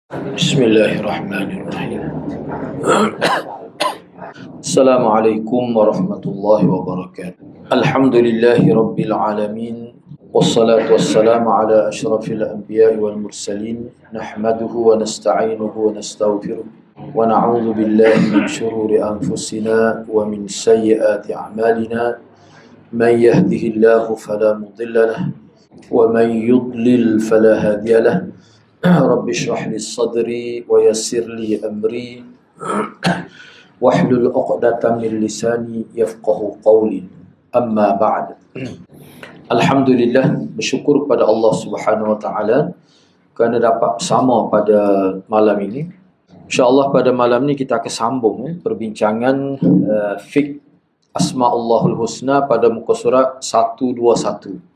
Bismillahirrahmanirrahim. Assalamualaikum warahmatullahi wabarakatuh. Alhamdulillahi rabbil alamin. Wassalatu wassalamu ala ashrafil anbiya'i wal mursalin. Nahmaduhu wa nasta'inuhu wa nastaghfiruh. Wa na'udzu billahi min shururi anfusina wa min sayyiati a'malina. Man yahdihillahu fala mudilla lahu wa man yudlil fala hadiya lahu. Rabbi shrah li sadri wa yassir li amri wahlul 'uqdatam min lisani yafqahu qawli. Amma ba'd. Alhamdulillah, bersyukur kepada Allah Subhanahu wa taala kerana dapat bersama pada malam ini. Insya-Allah pada malam ini kita akan sambung perbincangan fiqh Asma'ullahul Husna pada muka surat 121.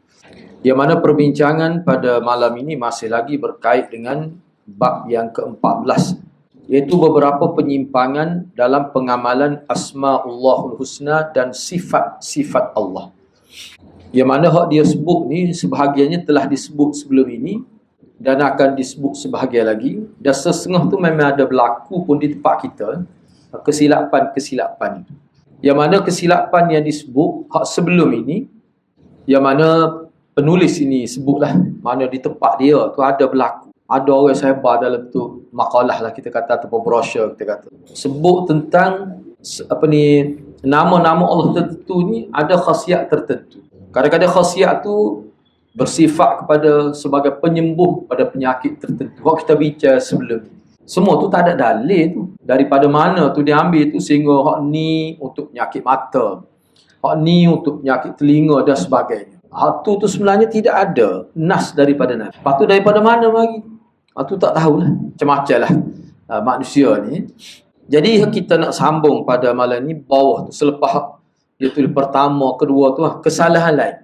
Yang mana perbincangan pada malam ini masih lagi berkait dengan bab yang ke-14, iaitu beberapa penyimpangan dalam pengamalan Asma'ullahul Husna dan sifat-sifat Allah. Yang mana hak dia sebut ni sebahagiannya telah disebut sebelum ini dan akan disebut sebahagian lagi, dan setengah tu memang ada berlaku pun di tempat kita, kesilapan-kesilapan. Yang mana kesilapan yang disebut hak sebelum ini, yang mana penulis ini sebutlah, mana di tempat dia tu ada berlaku. Ada orang sebar dalam bentuk makalah lah kita kata, ataupun brosur kita kata, sebut tentang nama-nama Allah tertentu ni ada khasiat tertentu. Kadang-kadang khasiat tu bersifat kepada sebagai penyembuh pada penyakit tertentu. Kalau kita bincang sebelum ni, semua tu tak ada dalil tu. Daripada mana tu dia ambil tu, sehingga hak ni untuk penyakit mata, hak ni untuk penyakit telinga dan sebagainya. Hak tu sebenarnya tidak ada nas daripada Nabi. Lepas tu daripada mana lagi? Hak tu tak tahulah. Macam-macam lah manusia ni. Jadi kita nak sambung pada malam ni bawah tu, selepas dia tulis pertama, kedua tu kesalahan lain.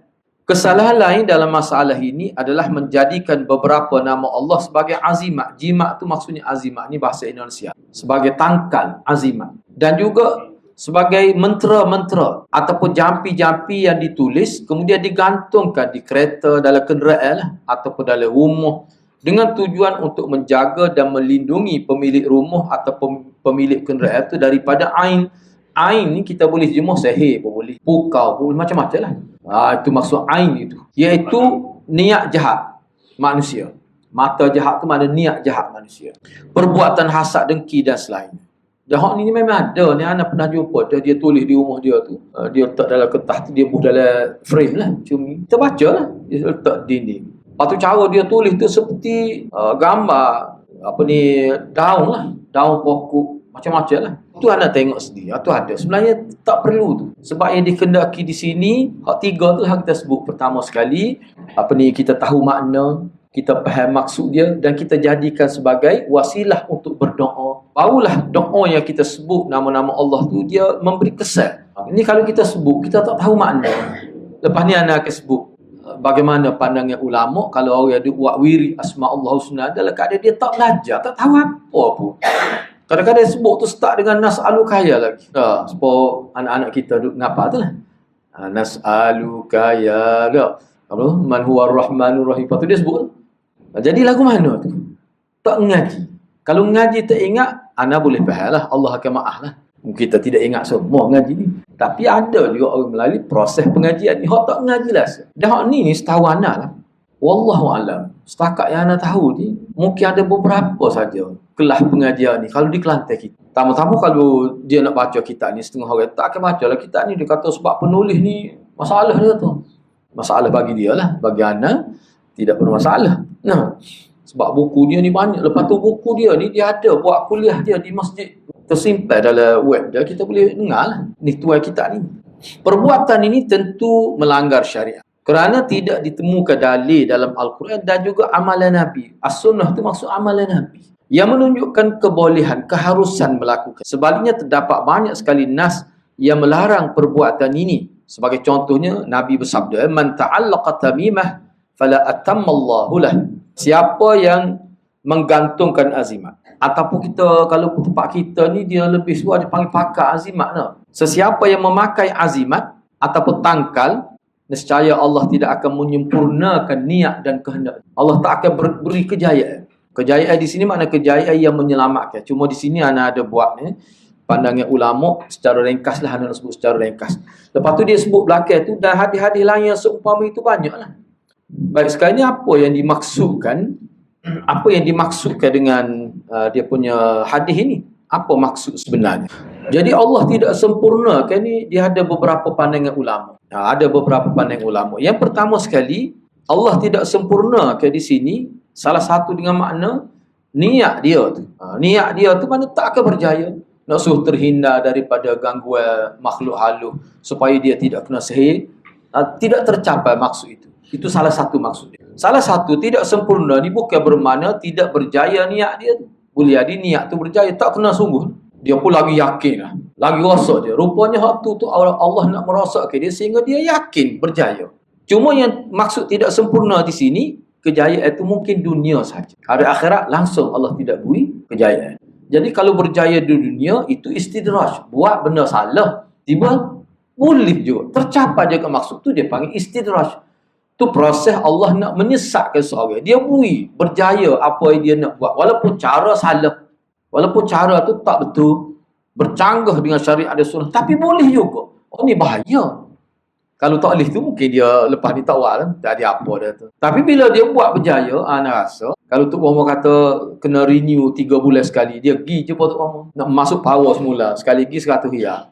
Kesalahan lain dalam masalah ini adalah menjadikan beberapa nama Allah sebagai azimat. Jimat tu maksudnya azimat, ni bahasa Indonesia, sebagai tangkal azimat. Dan juga sebagai mentera-mentera ataupun jampi-jampi yang ditulis kemudian digantungkan di kereta, dalam kenderaan lah, ataupun dalam rumah, dengan tujuan untuk menjaga dan melindungi pemilik rumah ataupun pemilik kenderaan itu daripada ain. Ain ni kita boleh jemuh sihir pun boleh, pukau pun boleh, macam-macam lah. Itu maksud ain itu, iaitu niat jahat manusia. Mata jahat tu makna niat jahat manusia, perbuatan hasad, dengki dan selain. Dan hak ni memang ada. Ni anak pernah jumpa dia tulis di rumah dia tu. Dia letak dalam kertas tu, dia buh dalam frame lah, cumi. Kita baca lah, dia letak dinding. Lepas tu cara dia tulis tu seperti gambar daun lah, daun pokok, macam-macam lah. Tu anak tengok sendiri. Tu ada. Sebenarnya tak perlu tu. Sebab yang dikendaki di sini, hak tiga tu lah kita sebut. Pertama sekali, kita tahu makna, kita faham maksud dia, dan kita jadikan sebagai wasilah untuk berdoa. Barulah doa yang kita sebut nama-nama Allah tu dia memberi kesan. Ini kalau kita sebut, kita tak tahu makna. Lepas ni anak akan sebut bagaimana pandangan ulama kalau orang yang ada buat wirid Asma'ullah Husna dalam keadaan dia tak belajar, tak tahu apa pun. Kadang-kadang sebut tu start dengan nas'alukaya lagi. Supaya anak-anak kita duduk ngapa tu lah. Nas'alukaya tak? Man huwa ar-Rahmanur Rahim. Lepas tu dia sebut. Jadi lagu mana tu? Tak ngaji. Kalau ngaji tak ingat, ana boleh faham lah, Allah akan maaf lah. Kita tidak ingat semua ngaji ni. Tapi ada juga orang melalui proses pengajian ni, hak tak ngaji lah. Dan hak ni setahu ana lah. Wallahualam. Setakat yang ana tahu ni, mungkin ada beberapa saja kelas pengajian ni kalau di Kelantan kita. Tama-tama kalau dia nak baca kitab ni, setengah orang tak akan baca lah kitab ni. Dia kata sebab penulis ni masalah dia tu. Masalah bagi dia lah. Bagi ana tidak bermasalah. Nah, sebab buku dia ni banyak. Lepas tu buku dia ni dia ada buat kuliah dia di masjid, tersimpan dalam web dia, kita boleh dengar lah. Ni tuai kitab ni. Perbuatan ini tentu melanggar syariat kerana tidak ditemukan dalil dalam Al-Quran dan juga amalan Nabi. As-Sunnah tu maksud amalan Nabi yang menunjukkan kebolehan, keharusan melakukan. Sebaliknya terdapat banyak sekali nas yang melarang perbuatan ini. Sebagai contohnya Nabi bersabda, man ta'allaqa tamimah fala atammallahu lah. Siapa yang menggantungkan azimat, ataupun kita kalau tempat kita ni dia lebih suka dipanggil pakar azimat lah. Sesiapa yang memakai azimat ataupun tangkal, nescaya Allah tidak akan menyempurnakan niat dan kehendak. Allah tak akan beri kejayaan. Kejayaan di sini makna kejayaan yang menyelamatkan. Cuma di sini ana ada buat pandangan ulama secara ringkas lah, ana sebut secara ringkas. Lepas tu dia sebut belakang tu dan hadis-hadis lain yang seumpama itu banyaklah. Baik, sekarang ni apa yang dimaksudkan? Apa yang dimaksudkan dengan dia punya hadis ini? Apa maksud sebenarnya? Jadi Allah tidak sempurna kan ni, dia ada beberapa pandangan ulama. Ada beberapa pandangan ulama. Yang pertama sekali, Allah tidak sempurna kan di sini. Salah satu dengan makna niat dia tu. Niat dia tu mana tak akan berjaya. Nak suruh terhindar daripada gangguan makhluk halus supaya dia tidak kena sihir. Tidak tercapai maksud itu. Itu salah satu maksud dia. Salah satu tidak sempurna ni bukan bermakna tidak berjaya niat dia tu. Boleh jadi niat tu berjaya, tak kena sungguh. Dia pun lagi yakin lah. Lagi rasa dia. Rupanya waktu tu Allah nak merosakkan dia sehingga dia yakin berjaya. Cuma yang maksud tidak sempurna di sini, kejayaan itu mungkin dunia saja. Hari akhirat langsung Allah tidak beri kejayaan. Jadi kalau berjaya di dunia, itu istidraj. Buat benda salah, tiba boleh juga. Tercapai juga maksud tu, dia panggil istidraj. Itu proses Allah nak menyesatkan seorang. Dia beri berjaya apa yang dia nak buat. Walaupun cara salah. Walaupun cara tu tak betul. Bercanggah dengan syariat dan sunnah. Tapi boleh juga. Oh, ni bahaya. Kalau tak boleh tu mungkin dia lepas ni tak buat lah. Tak ada apa dah tu. Tapi bila dia buat berjaya, ana rasa. Kalau Tok Muhammad kata kena renew 3 bulan sekali. Dia pergi je Tok Muhammad. Nak masuk power semula. Sekali pergi 100 riyal.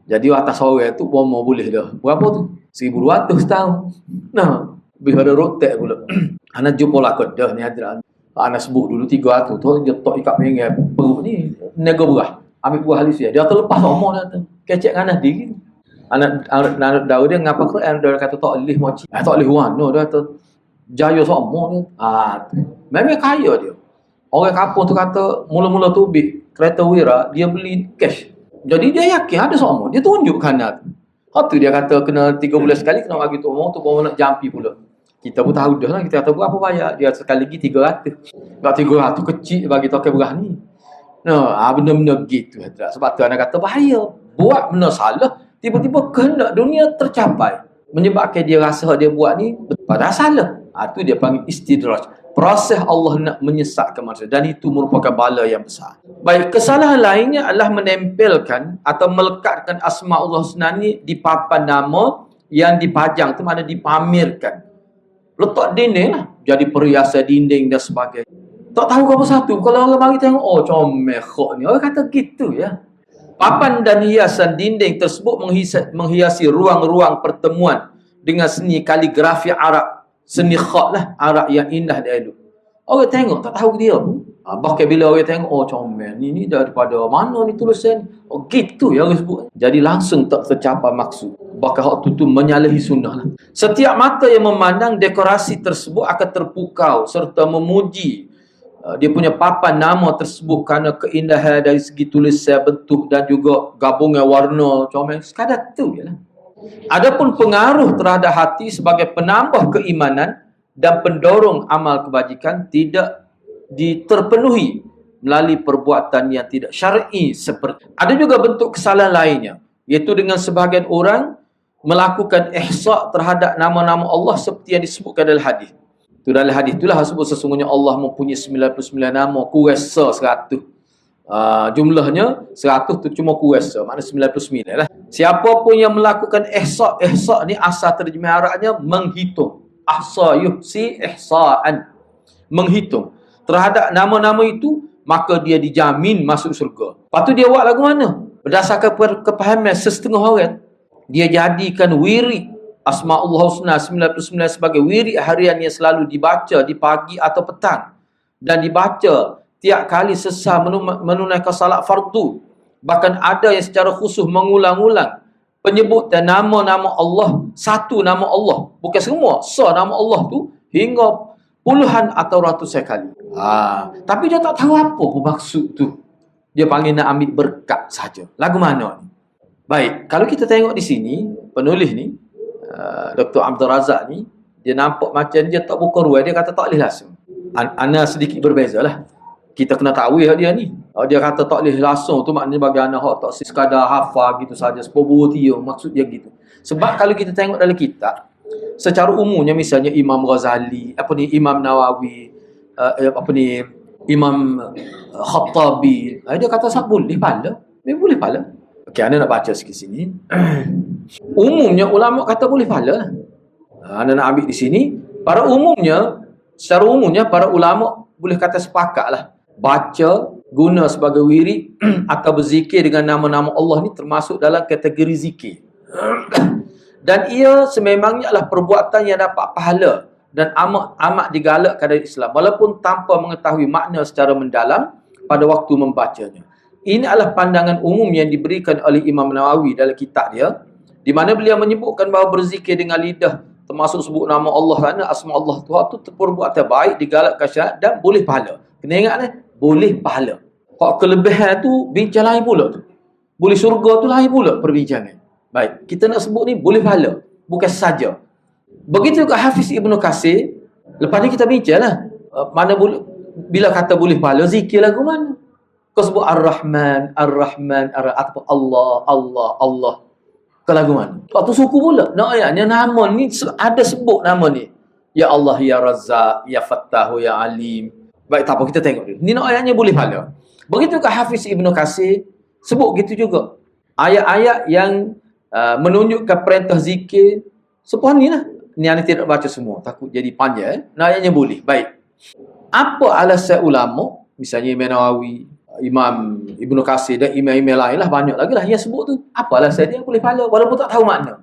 Jadi atas orang tu Tok Muhammad boleh dah. Berapa tu? 1,200 tahun. Nah, lebih ada rotek pula. Ana jumpa lah kedah ni hadirat. Ana sebut dulu 300 tu. Dia tok ikat pinggan perut ni. Nego berah. Ambil buah halis dia. Dia terlepas omong dah tu. Kecek kanan diri. Anak Daud dia ngapa Quran dia kata tak boleh moci. Tak boleh warna dia kata jaya semua dia. Memang kaya dia. Orang kampung tu kata mula-mula tu kereta wira dia beli cash. Jadi dia yakin ada semua. Dia tunjuk kanan. Tu dia kata kena 3 bulan sekali kena bagi tu orang tu baru nak jampi pula. Kita pun tahu dah lah. Kita kata berapa bayar? Dia sekali lagi 300. Tak 300 kecil bagi token berah ni. Benda-benda gitu. Sebab tu anak kata bahaya. Buat benda salah. Tiba-tiba kehendak dunia tercapai. Menyebabkan dia rasa dia buat ni padahal salah. Itu dia panggil istidraj. Proses Allah nak menyesatkan manusia. Dan itu merupakan bala yang besar. Baik, kesalahan lainnya adalah menempelkan atau melekatkan asma Allah Husna ni di papan nama yang dipajang. Itu maknanya dipamerkan. Letak dinding lah. Jadi perhiasan dinding dan sebagainya. Tak tahu apa satu. Kalau orang mari tengok, oh comel khok ni. Orang kata gitu ya. Papan dan hiasan dinding tersebut menghiasi ruang-ruang pertemuan dengan seni kaligrafi Arab. Seni khat lah. Arab yang indah dan elok. Orang tengok, tak tahu dia pun. Bahkan bila orang tengok, oh comel, ni daripada mana ni tulisan? Oh gitu ya orang sebut. Jadi langsung tak tercapai maksud. Bahkan waktu tu menyalahi sunnah lah. Setiap mata yang memandang dekorasi tersebut akan terpukau serta memuji dia punya papan nama tersebut kerana keindahan dari segi tulisan, bentuk dan juga gabungan warna comel. Sekadar tu je lah. Adapun pengaruh terhadap hati sebagai penambah keimanan dan pendorong amal kebajikan tidak terpenuhi melalui perbuatan yang tidak syar'i seperti. Ada juga bentuk kesalahan lainnya, iaitu dengan sebahagian orang melakukan ihsa' terhadap nama-nama Allah seperti yang disebutkan dalam hadis. Itu dalam hadis itulah sebut sesungguhnya Allah mempunyai 99 nama, kurasa 100. Jumlahnya 100 tu cuma kurasa, maknanya 99 lah. Siapa pun yang melakukan ihsa' ni asal terjemah Arabnya menghitung. Ahsa yuhsi ihsa'an. Menghitung terhadap nama-nama itu, maka dia dijamin masuk surga. Lepas tu dia buat lagu mana? Berdasarkan kepahaman setengah orang, dia jadikan wirid Asma'ul Husna 99 sebagai wirid harian yang selalu dibaca di pagi atau petang. Dan dibaca tiap kali sesah menunaikan salat fardu. Bahkan ada yang secara khusus mengulang-ulang penyebutan nama-nama Allah. Satu nama Allah. Bukan semua. Nama Allah tu hingga puluhan atau ratusan kali. Tapi dia tak tahu apa pun maksud tu. Dia panggil nak ambil berkat saja. Lagu mana ni? Baik, kalau kita tengok di sini, penulis ni, Dr. Abdul Razak ni, dia nampak macam dia tak buka ruang, dia kata tak boleh langsung. Ana sedikit berbeza lah. Kita kena tahu ya dia ni. Dia kata tak boleh langsung tu maknanya bagi anak hak tak sekadar hafal gitu saja, sepuluh dia maksud dia gitu. Sebab kalau kita tengok dalam kitab, secara umumnya misalnya Imam Ghazali, Imam Nawawi, apa ni, Imam Khattabi, dia kata boleh pahala. Memang boleh pahala. Okey, anda nak baca sikit sini. Umumnya ulama kata boleh pahala. Anda nak ambil di sini, secara umumnya para ulama boleh kata sepakatlah. Baca, guna sebagai wirid atau berzikir dengan nama-nama Allah ni termasuk dalam kategori zikir. Dan ia sememangnya adalah perbuatan yang dapat pahala dan amat digalakkan dari Islam, walaupun tanpa mengetahui makna secara mendalam pada waktu membacanya. Ini adalah pandangan umum yang diberikan oleh Imam Nawawi dalam kitab dia, di mana beliau menyebutkan bahawa berzikir dengan lidah, termasuk sebut nama Allah kerana asma Allah Tuhan tu perbuatan baik, digalakkan syariat dan boleh pahala. Kena ingat ni, boleh pahala. Kalau kelebihan tu bincang lain pula tu. Boleh syurga tu lain pula perbincangan. Baik, kita nak sebut ni boleh pahala, bukan saja. Begitu juga Hafiz Ibnu Katsir. Lepas ni kita bincang lah, mana boleh, bila kata boleh pahala, zikir lagu mana? Kau sebut Ar-Rahman, Ar-Rahman, atau Allah. Kau lagu mana? Waktu suku pula. Nak ayatnya nama ni ada sebut nama ni. Ya Allah, Ya Razzaq, Ya Fattahu, Ya Alim. Baik, tak apa, kita tengok dulu. Ni nak ayatnya boleh pahala. Begitu ke Hafiz Ibnu Katsir sebut gitu juga. Ayat-ayat yang menunjukkan perintah zikir. Sepuan ni lah. Ni anda tidak baca semua, takut jadi panjang. Nah, ayatnya boleh. Baik. Apa alasan ulama? Misalnya Imam Nawawi, Imam Ibnu Katsir dan imam-imam lain lah, banyak lagi lah yang sebut tu. Apa alasan dia boleh pahala walaupun tak tahu makna.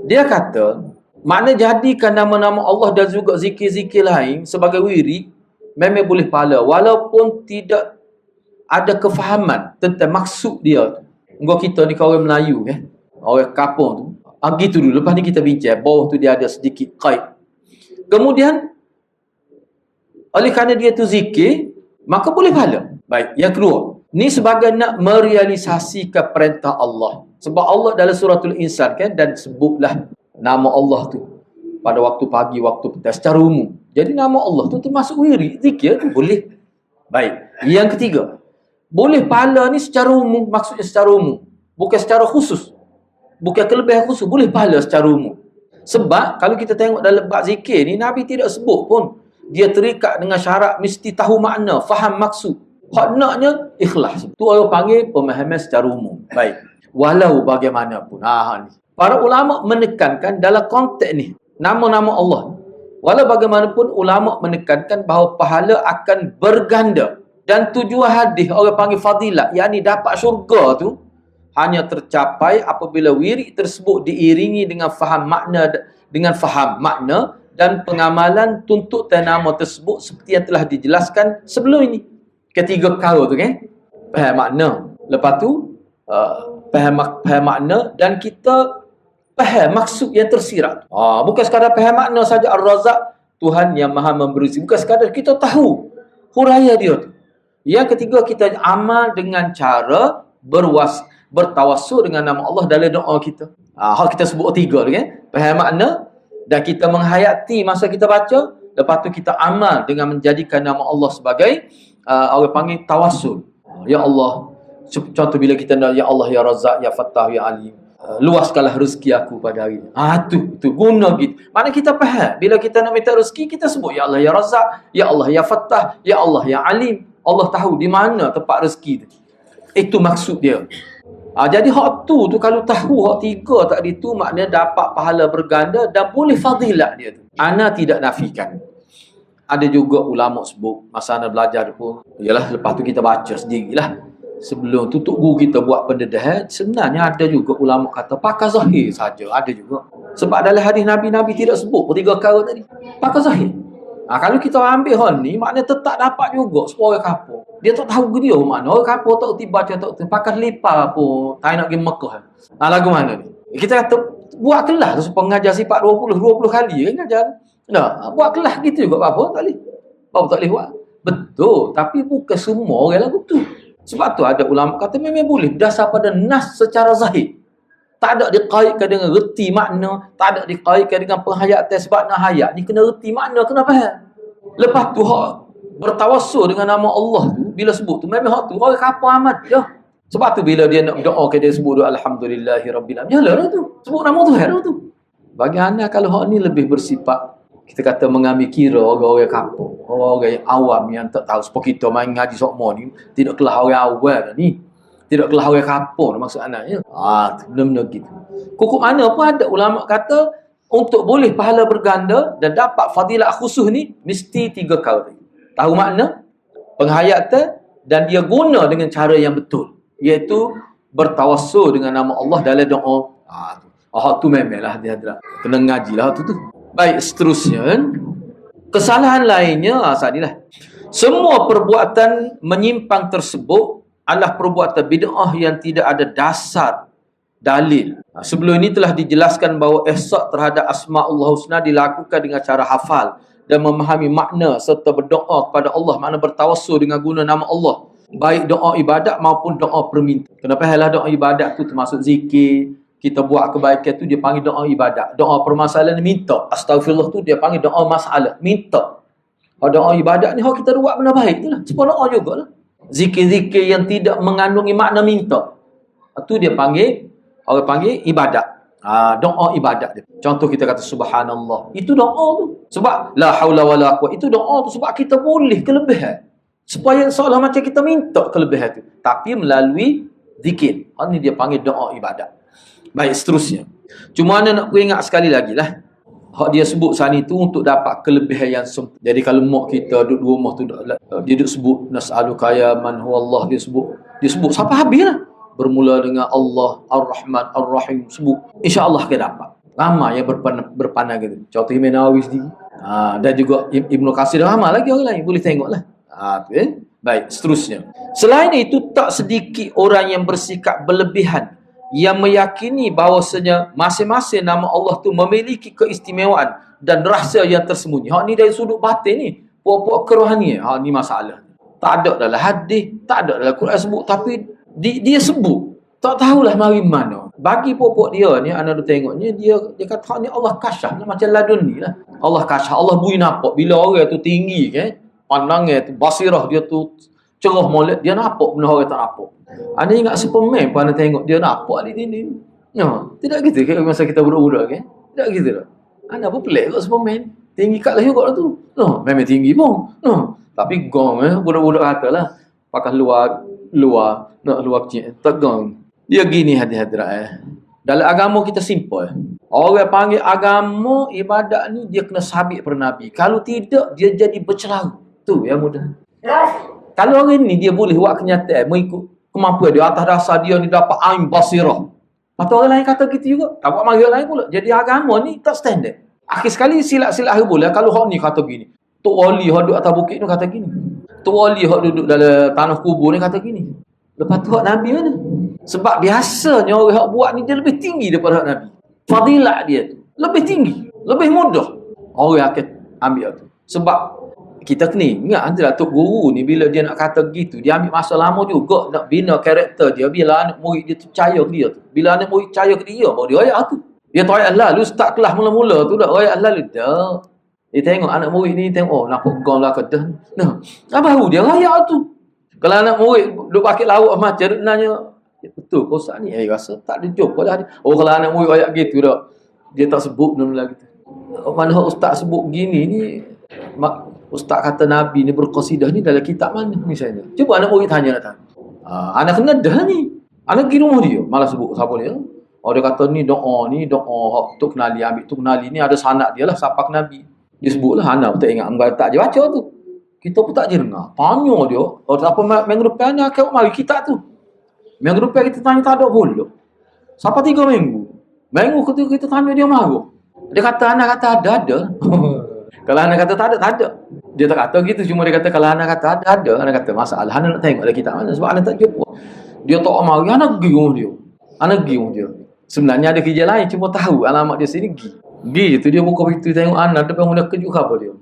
Dia kata, makna jadikan nama-nama Allah dan juga zikir-zikir lain sebagai wirid, memang boleh pahala walaupun tidak ada kefahaman tentang maksud dia tu. Engkau kita ni kau orang Melayu orang kampung tu. Gitu dulu, lepas ni kita bincang. Bawah tu dia ada sedikit qaid. Kemudian oleh kerana dia tu zikir, maka boleh pahala. Baik, yang kedua, ni sebagai nak merealisasikan perintah Allah. Sebab Allah dalam suratul Insan kan, dan sebutlah nama Allah tu pada waktu pagi, waktu petang secara umum. Jadi nama Allah tu termasuk wirid, zikir tu boleh. Baik, yang ketiga, boleh pahala ni secara umum, maksudnya secara umum, bukan secara khusus. Bukan kelebihan khusus, boleh pahala secara umum. Sebab kalau kita tengok dalam bab zikir ni, Nabi tidak sebut pun dia terikat dengan syarat mesti tahu makna, faham maksud. Hak naknya ikhlas. Tu orang panggil pemahaman secara umum. Baik. Walau bagaimanapun. Ni. Para ulama menekankan dalam konteks ni, nama-nama Allah. Walau bagaimanapun ulama menekankan bahawa pahala akan berganda. Dan tujuan hadis orang panggil fadilah, yakni dapat syurga tu, hanya tercapai apabila wirid tersebut diiringi dengan faham makna dan pengamalan tuntutan nama tersebut seperti yang telah dijelaskan sebelum ini. Ketiga perkara tu kan, faham makna, lepas tu faham makna dan kita faham maksud yang tersirat. Bukan sekadar faham makna saja. Ar-Razzaq, Tuhan yang Maha memberi, bukan sekadar kita tahu huraian dia tu. Yang ketiga, kita amal dengan cara bertawassul dengan nama Allah dalam doa kita. Hal kita sebut tiga tu kan, faham makna dan kita menghayati masa kita baca. Lepas tu kita amal dengan menjadikan nama Allah sebagai orang panggil tawassul. Ya Allah, contoh bila kita nak Ya Allah, Ya Razzaq, Ya Fattah, Ya Alim, luaskanlah rezeki aku pada hari ini. Tu guna gitu. Mana kita faham bila kita nak minta rezeki, kita sebut Ya Allah, Ya Razzaq, Ya Allah, Ya Fattah, Ya Allah, Ya Alim. Allah tahu di mana tempat rezeki tu. Itu maksud dia. Jadi hak tu kalau tahu hak tiga tadi tu, maknanya dapat pahala berganda dan boleh fadilah dia tu. Ana tidak nafikan. Ada juga ulama sebut masa ana belajar pun, yalah lepas tu kita baca sendirilah. Sebelum tu guru kita buat pendedahan, sebenarnya ada juga ulama kata pakai zahir saja, ada juga. Sebab dalam hadis Nabi tidak sebut tiga perkara tadi. Pakai zahir. Kalau kita ambil hal ni, maknanya tetap dapat juga sebab orang kapur. Dia tak tahu dia mana. Orang kapur tak tiba baca, tak pakai selipar pun. Tak nak pergi Mekah. Lagu mana ni? Kita kata, buat kelas tu pengajar sifat 20 kali kan ngajar. Buat kelas gitu juga apa tak boleh. Apa tak boleh buat? Betul. Tapi bukan semua orang lagu tu. Sebab tu ada ulama kata memang boleh. Berdasar pada nas secara zahir. Tak ada dikaitkan dengan reti makna, tak ada dikaitkan dengan penghayatan sebab nak hayat ni kena reti makna, kena faham. Lepas tu hak bertawassul dengan nama Allah tu, bila sebut tu memang hak tu orang kapal amat je. Sebab tu bila dia nak berdoa dia sebut doa alhamdulillahirabbil alamin. Yalah tu. Sebut nama Tuhan tu. Bagi anda kalau hak ni lebih bersifat kita kata mengambil kira orang-orang kampung, orang-orang yang awam yang tak tahu. Sebab kita main ngaji sokmo ni, tidak kelah orang awam ni. Tidak kelah orang kampung maksud anaknya. Benar-benar gitu. Hukum mana pun ada ulama kata, untuk boleh pahala berganda dan dapat fadilah khusus ni, mesti 3 kali. Tahu makna? Penghayatan, dan dia guna dengan cara yang betul. Iaitu bertawassul dengan nama Allah dalam doa. Tu memelah dia hadrat. Kena ngajilah tu. Baik, seterusnya. Kesalahan lainnya, sadilah. Semua perbuatan menyimpang tersebut adalah perbuatan bid'ah yang tidak ada dasar dalil. Sebelum ini telah dijelaskan bahawa ihsa' terhadap Asma'ullah Husna dilakukan dengan cara hafal dan memahami makna serta berdoa kepada Allah, makna bertawassul dengan guna nama Allah. Baik doa ibadat maupun doa permintaan. Kenapa halah doa ibadat tu termasuk zikir, kita buat kebaikan tu dia panggil doa ibadat. Doa permasalahan minta. Astaghfirullah tu dia panggil doa masalah, minta. Doa ibadat ni kita buat benda baik tu lah. Sebab doa jugalah. Zikir-zikir yang tidak mengandungi makna minta, tu dia panggil, orang panggil ibadat. Doa ibadat dia. Contoh kita kata subhanallah, itu doa tu. Sebab la haula wala quwwata, itu doa tu sebab kita boleh kelebihan. Supaya seolah macam kita minta kelebihan tu, tapi melalui zikir. Ini dia panggil doa ibadat. Baik, seterusnya. Cuma anda nak ingat sekali lagi lah. Hak dia sebut sana itu untuk dapat kelebihan yang sempurna. Jadi kalau mak kita duduk di rumah tu, dia duduk sebut nas'aluka ya man huwallah, dia sebut sampai habis lah. Bermula dengan Allah Ar-Rahman Ar-Rahim, sebut. InsyaAllah kita dapat. Ramai yang berpandang gitu. Contoh Imam Nawawi sendiri. Dan juga Ibnu Katsir, ramai lagi orang lain. Boleh tengok lah. Baik, seterusnya. Selain itu, tak sedikit orang yang bersikap berlebihan, yang meyakini bahawasanya masing-masing nama Allah tu memiliki keistimewaan dan rahsia yang tersembunyi. Ni dari sudut batin ni, puak-puak kerohanian. Ni masalah. Tak ada dalam hadis, tak ada dalam Quran sebut, tapi dia sebut. Tak tahulah mari mana. Bagi puak-puak dia ni, anda tengoknya, dia kata ni Allah kasyaf lah, macam ladun ni lah. Allah kasyaf, Allah bui nampak. Bila orang tu tinggi kan, pandangnya tu, basirah dia tu cerah molek, dia nampak benda orang tak nampak. Anda ingat Superman pun anda tengok dia nampak di dinding. Tidak gitu kan masa kita budak-budak kan? Tidak gitu lah. Anda pun pelik kot Superman. Tinggi kat lah juga tu. Memang tinggi pun. Tapi gong budak-budak kata lah. Pakai luar, nak luar kecil. Tegang. Dia gini hadirat dalam agama kita simple. Orang panggil agama, ibadat ni dia kena sabit pada Nabi. Kalau tidak, dia jadi bercelaru. Tu yang mudah. Kalau orang ni dia boleh buat kenyataan, mengikut kemampuan dia, atas dasar dia ni dapat ain basirah. Lepas orang lain kata gitu juga. Tak buat marah lain pula. Jadi agama ni tak standard. Akhir sekali silap-silap boleh. Kalau hak ni kata gini. Tok Wali hak duduk atas bukit ni kata gini. Tok Wali hak duduk dalam tanah kubur ni kata gini. Lepas tu hak Nabi mana? Sebab biasanya orang hak buat ni dia lebih tinggi daripada hak Nabi. Fadilat dia tu lebih tinggi, lebih mudah. Orang akan ambil tu. Sebab kita kena ingat adalah Tok Guru ni bila dia nak kata gitu, dia ambil masa lama juga nak bina karakter dia. Bila anak murid dia tu percaya ke dia tu. Bila anak murid percaya ke dia, baru dia ayat tu. Dia tak ayat lalu, start kelas mula-mula tu dah ayat lalu dah. Dia tengok anak murid ni, tengok nampak gong lah kedah. Baru dia ayat tu. Kalau anak murid duk pakai lawak macam duk nanya, betul kau saat ni? Rasa tak ada jumpa dah. Kalau anak murid ayat gitu dah, dia tak sebut benda lagi. Mana ustaz sebut gini ni, ustaz kata Nabi ni berqasidah ni dalam kitab mana misalnya. Cuba anak murid tanya nak tanya. Anak kena dah ni. Anak pergi rumah dia, malah sebut siapa dia. Dia kata ni doa tu kenali, ambil tu kenali ni ada sanad dia lah siapa ke Nabi. Dia sebutlah, anak pun tak ingat, tak je baca tu. Kita pun tak je dengar. Tanya dia, apa minggu depan ni akan mari kitab tu. Minggu depan kita tanya tak ada pula. Siapa 3 minggu. Minggu kita tanya dia marah. Dia kata anak kata ada. Kalau anak kata tak ada. Dia tak kata gitu, cuma dia kata kalau anak kata ada. Anak kata masalah, anak nak tengok dalam kitab mana sebab anak tak jumpa. Dia tak mari, anak pergi rumah dia. Anak pergi rumah dia. Sebenarnya ada kerja lain, cuma tahu alamat dia sini pergi tu dia buka pintu tengok anak depan mula kejut apa dia.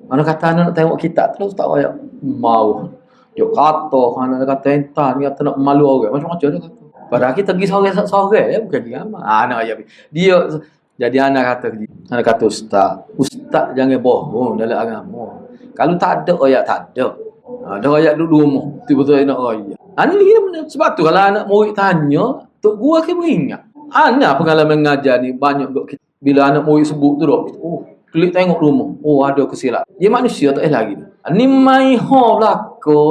Anak kata anak nak tengok kitab terus tak payah mau. Dia kata anak kata entah ni kata nak malu orang macam-macam dia kata. Padahal kita pergi sore ya bukan dia amat. Anak ayah dia jadi anak kata ustaz jangan bohong dalam agama. Kalau tak ada ayat tak ada. Ada ayat duduk rumah betul-betul nak ayat. Ini sebab tu kalau anak murid tanya, tok guru akan beringat. Anak pengalaman mengajar ni banyak kita. Bila anak murid sebut tu dah, Klik tengok rumah. Oh, ada kesilap. Dia manusia tak lagi. Ni mai ho belaka.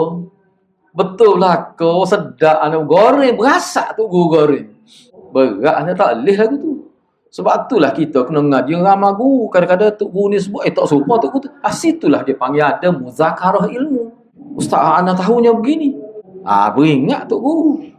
Betul belaka. Sedap anak goreng. Berasak tu guru goreng. Berat anak tak boleh lagu tu. Sebab itulah kita kena ngaji ramah guru. Kadang-kadang Tok Guru ni sebut, tak serupa Tok Guru tu. Situlah dia panggil ada muzakarah ilmu. Ustaz anak tahunya begini. Beringat Tok Guru.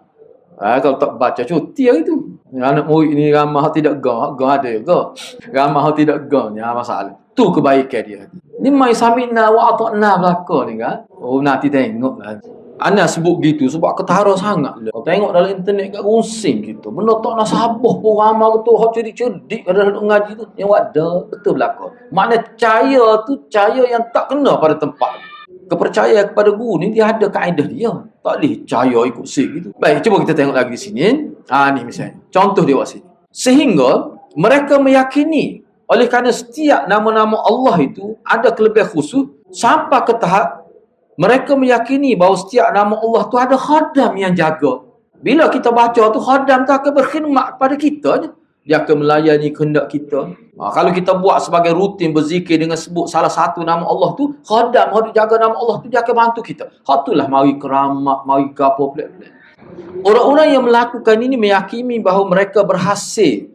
Kalau tak baca cuti hari tu. Anak murid ni ramah tidak gah ada juga. Ramah tidak gah ni masalah. Tu kebaikan dia. Ni mai samina wa ata'na belaka ni kan. Oh nanti tengoklah. Ana sebut gitu sebab ketara sangat lah. Tengok dalam internet kat rusing gitu. Benda tak nak sabar pun ramah tu hak cerdik ada ngaji tu. Yang ada betul belaka. Makna percaya tu percaya yang tak kena pada tempat. Kepercayaan kepada guru ni dia ada kaedah dia. Tak boleh percaya ikut sik gitu. Baik, cuba kita tengok lagi di sini. Ni misalnya. Contoh dia kat sini. Sehingga mereka meyakini oleh kerana setiap nama-nama Allah itu ada kelebihan khusus sampai ke tahap mereka meyakini bahawa setiap nama Allah tu ada khadam yang jaga. Bila kita baca tu khadam tu akan berkhidmat pada kita je. Dia akan melayani kehendak kita. Kalau kita buat sebagai rutin berzikir dengan sebut salah satu nama Allah tu, khadam yang jaga nama Allah tu dia akan bantu kita. Hak itulah mari keramat, mari gapo pelik-pelik. Orang-orang yang melakukan ini meyakini bahawa mereka berhasil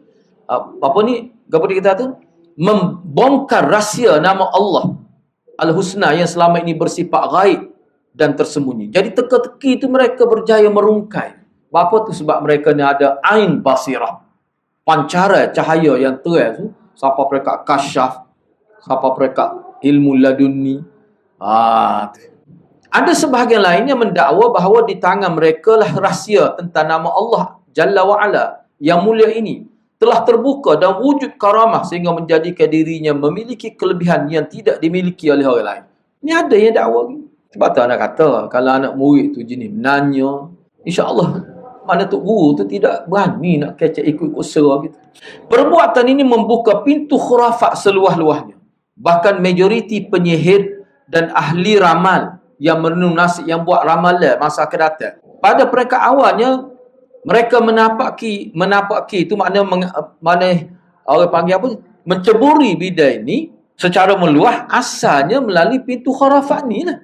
gapo dia kata tu? Membongkar rahsia nama Allah Al-Husna yang selama ini bersifat gaib dan tersembunyi. Jadi teka-teki itu mereka berjaya merungkai. Apa tu? Sebab mereka ni ada ain basirah. Pancara cahaya yang terang tu. Siapa mereka kasyaf. Siapa mereka ilmu laduni. Ada sebahagian lain yang mendakwa bahawa di tangan mereka lah rahsia tentang nama Allah Jalla wa'ala yang mulia ini telah terbuka dan wujud karamah sehingga menjadikan dirinya memiliki kelebihan yang tidak dimiliki oleh orang lain. Ini ada yang dakwa ni. Sebab tu anak kata, kalau anak murid tu jenis menanya, insya-Allah mana Tok Guru tu tidak berani nak kecek ikut-ikut serah gitu. Perbuatan ini membuka pintu khurafat seluas-luasnya. Bahkan majoriti penyihir dan ahli ramal yang merenung nasib yang buat ramalan masa akan datang. Pada peringkat awalnya mereka menapaki itu makna orang panggil apa? Menceburi bidai ini secara meluas asalnya melalui pintu khurafat ni lah.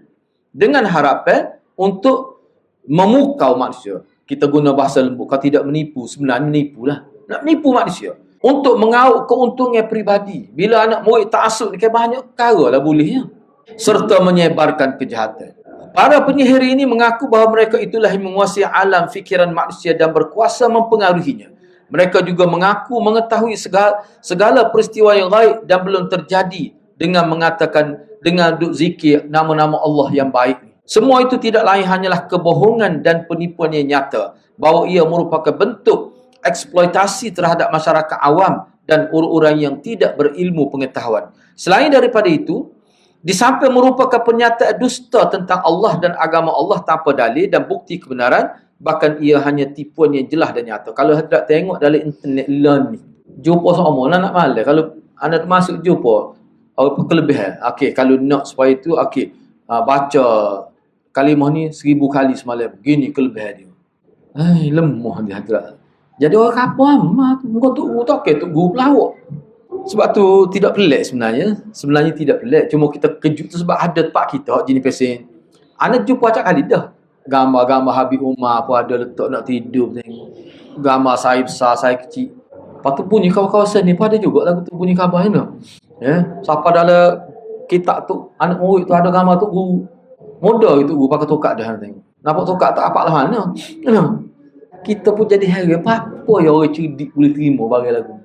Dengan harapan untuk memukau manusia. Kita guna bahasa lembut. Kalau tidak menipu, sebenarnya menipu lah. Nak menipu manusia. Untuk mengauk keuntungan peribadi. Bila anak murid ta'asub ni banyak perkara lah bolehnya. Serta menyebarkan kejahatan. Para penyihir ini mengaku bahawa mereka itulah yang menguasai alam fikiran manusia dan berkuasa mempengaruhinya. Mereka juga mengaku mengetahui segala peristiwa yang gaib dan belum terjadi dengan mengatakan dengan duk zikir nama-nama Allah yang baik. Semua itu tidak lain hanyalah kebohongan dan penipuan yang nyata. Bahawa ia merupakan bentuk eksploitasi terhadap masyarakat awam dan orang-orang yang tidak berilmu pengetahuan. Selain daripada itu, di samping merupakan pernyataan dusta tentang Allah dan agama Allah tanpa dalil dan bukti kebenaran, bahkan ia hanya tipuan yang jelas dan nyata. Kalau hendak tengok dalam internet learning, jumpa sama nak malas. Kalau anda masuk jumpa kelebihan. Okey, kalau nak supaya itu, okey, baca kalimah ni 1000 kali semalam. Begini kelebihan dia. Lemah dia hadrat. Jadi orang apa amat tu? Muka tu tak tu guru pelawak. Sebab tu tidak pelik sebenarnya. Sebenarnya tidak pelik. Cuma kita kejut tu sebab ada tempat kita jenis pesen. Anda jumpa acak kali dah. Gambar-gambar Habib Umar pun ada letak nak tidur tengok. Gambar saya besar, saya kecil. Lepas tu bunyi kawasan ni pun ada juga lagu tu bunyi khabar ni. Ya, siapa dalam kitab tu anak murid tu ada gambar tu guru. Muda itu guru pakai tokak dah tengok. Nampak tokak tak apa lah mana. Kita pun jadi heran apa yang orang cerdik boleh terima bagi lagu.